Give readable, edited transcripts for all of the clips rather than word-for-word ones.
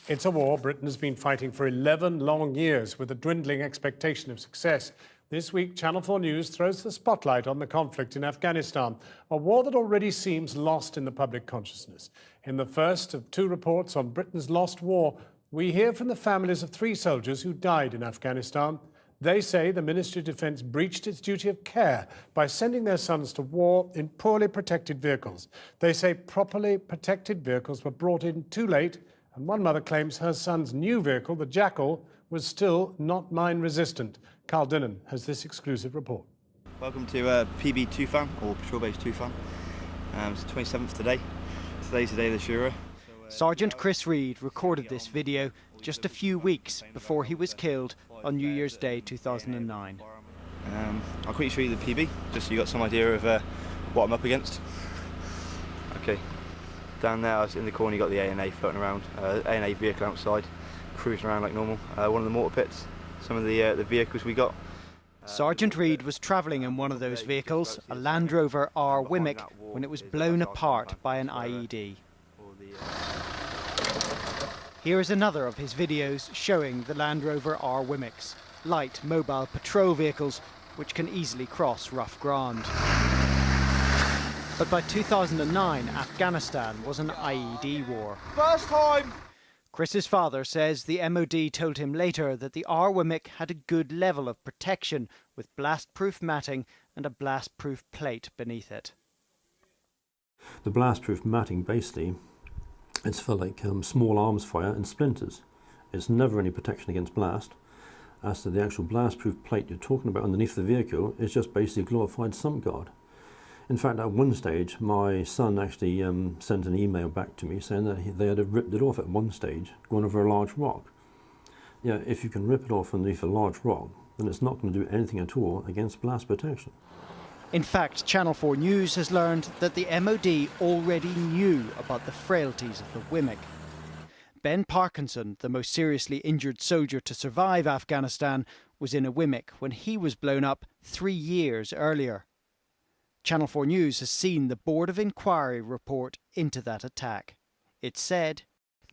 It's a war Britain has been fighting for 11 long years with a dwindling expectation of success. This week, Channel 4 News throws the spotlight on the conflict in Afghanistan, a war that already seems lost in the public consciousness. In the first of two reports on Britain's lost war, we hear from the families of 3 soldiers who died in Afghanistan. They say the Ministry of Defence breached its duty of care by sending their sons to war in poorly protected vehicles. They say properly protected vehicles were brought in too late, and one mother claims her son's new vehicle, the Jackal, was still not mine-resistant. Carl Dinnan has this exclusive report. Welcome to PB Tufan, or Patrol Base Tufan. It's the 27th today. Today's the day of the Shura. Sergeant Chris Reed recorded this video just a few weeks before he was killed on New Year's Day 2009. I'll quickly show you the PB, just so you got some idea of what I'm up against. Okay, down there in the corner you got the A&A floating around, A&A vehicle outside, cruising around like normal. One of the mortar pits, some of the vehicles we got. Sergeant Reed was travelling in one of those vehicles, a Land Rover R Wimick, when it was blown apart by an IED. Here is another of his videos showing the Land Rover R Wimicks, light mobile patrol vehicles which can easily cross rough ground. But by 2009, Afghanistan was an IED war. First time! Chris's father says the MOD told him later that the R Wimick had a good level of protection with blast-proof matting and a blast-proof plate beneath it. The blast-proof matting, basically, it's for like small arms fire and splinters. It's never any protection against blast. As to the actual blast-proof plate you're talking about underneath the vehicle, it's just basically a glorified sump guard. In fact, at one stage, my son actually sent an email back to me saying that they had ripped it off at one stage, going over a large rock. Yeah, if you can rip it off underneath a large rock, then it's not going to do anything at all against blast protection. In fact, Channel 4 News has learned that the MOD already knew about the frailties of the Wimick. Ben Parkinson, the most seriously injured soldier to survive Afghanistan, was in a Wimick when he was blown up 3 years earlier. Channel 4 News has seen the Board of Inquiry report into that attack. It said,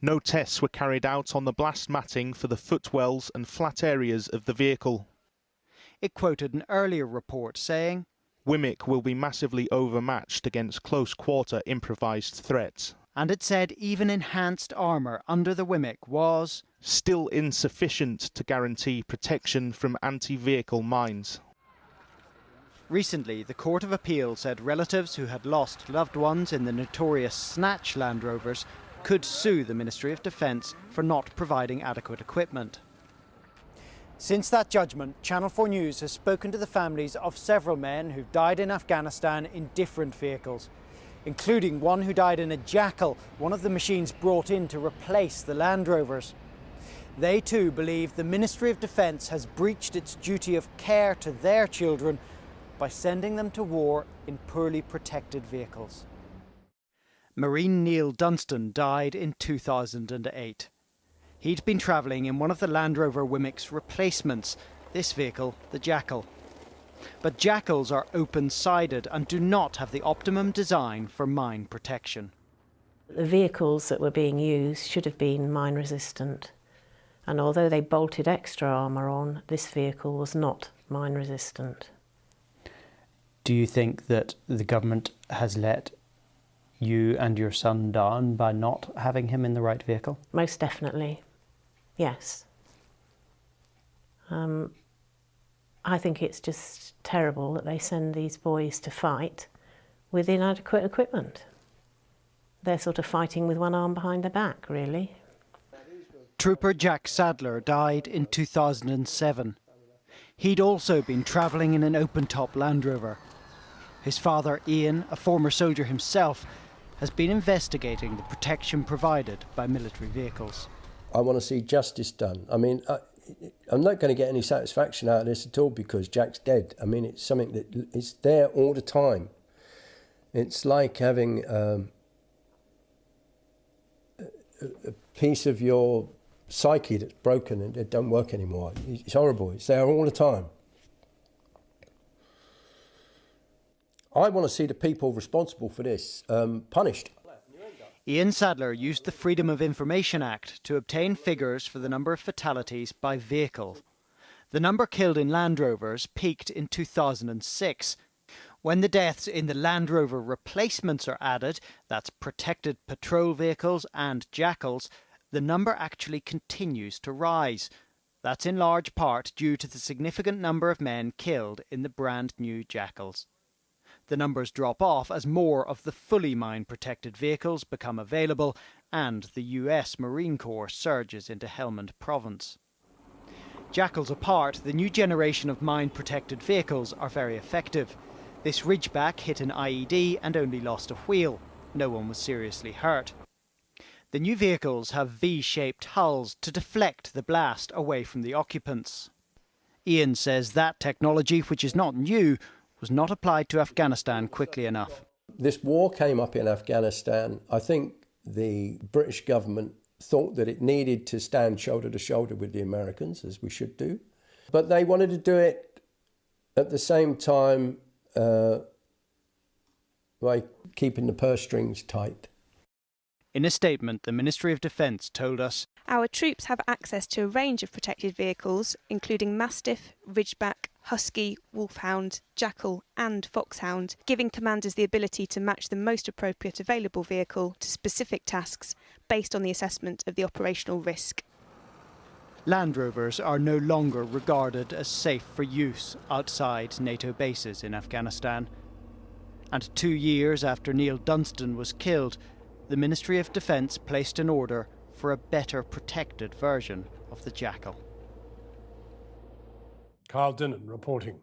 "No tests were carried out on the blast matting for the footwells and flat areas of the vehicle." It quoted an earlier report saying, "Wimick will be massively overmatched against close-quarter improvised threats." And it said even enhanced armour under the Wimick was still insufficient to guarantee protection from anti-vehicle mines. Recently, the Court of Appeal said relatives who had lost loved ones in the notorious Snatch Land Rovers could sue the Ministry of Defence for not providing adequate equipment. Since that judgment, Channel 4 News has spoken to the families of several men who died in Afghanistan in different vehicles, including one who died in a Jackal, one of the machines brought in to replace the Land Rovers. They too believe the Ministry of Defence has breached its duty of care to their children by sending them to war in poorly protected vehicles. Marine Neil Dunstan died in 2008. He'd been travelling in one of the Land Rover Wimick's replacements, this vehicle, the Jackal. But Jackals are open-sided and do not have the optimum design for mine protection. The vehicles that were being used should have been mine-resistant. And although they bolted extra armour on, this vehicle was not mine-resistant. Do you think that the government has let you and your son down by not having him in the right vehicle? Most definitely, yes. I think it's just terrible that they send these boys to fight with inadequate equipment. They're sort of fighting with one arm behind their back, really. Trooper Jack Sadler died in 2007. He'd also been travelling in an open-top Land Rover. His father, Ian, a former soldier himself, has been investigating the protection provided by military vehicles. I want to see justice done. I mean, I'm not going to get any satisfaction out of this at all because Jack's dead. I mean, it's something that is there all the time. It's like having a piece of your psyche that's broken and it don't work anymore. It's horrible. It's there all the time. I want to see the people responsible for this punished. Ian Sadler used the Freedom of Information Act to obtain figures for the number of fatalities by vehicle. The number killed in Land Rovers peaked in 2006. When the deaths in the Land Rover replacements are added, that's protected patrol vehicles and jackals, the number actually continues to rise. That's in large part due to the significant number of men killed in the brand new jackals. The numbers drop off as more of the fully mine-protected vehicles become available and the US Marine Corps surges into Helmand Province. Jackals apart, the new generation of mine-protected vehicles are very effective. This Ridgeback hit an IED and only lost a wheel. No one was seriously hurt. The new vehicles have V-shaped hulls to deflect the blast away from the occupants. Ian says that technology, which is not new, was not applied to Afghanistan quickly enough. This war came up in Afghanistan. I think the British government thought that it needed to stand shoulder to shoulder with the Americans, as we should do. But they wanted to do it at the same time by keeping the purse strings tight. In a statement, the Ministry of Defence told us, "Our troops have access to a range of protected vehicles, including Mastiff, Ridgeback, Husky, Wolfhound, Jackal and Foxhound, giving commanders the ability to match the most appropriate available vehicle to specific tasks based on the assessment of the operational risk." Land Rovers are no longer regarded as safe for use outside NATO bases in Afghanistan. And 2 years after Neil Dunstan was killed, the Ministry of Defence placed an order for a better protected version of the Jackal. Carl Dinnan reporting.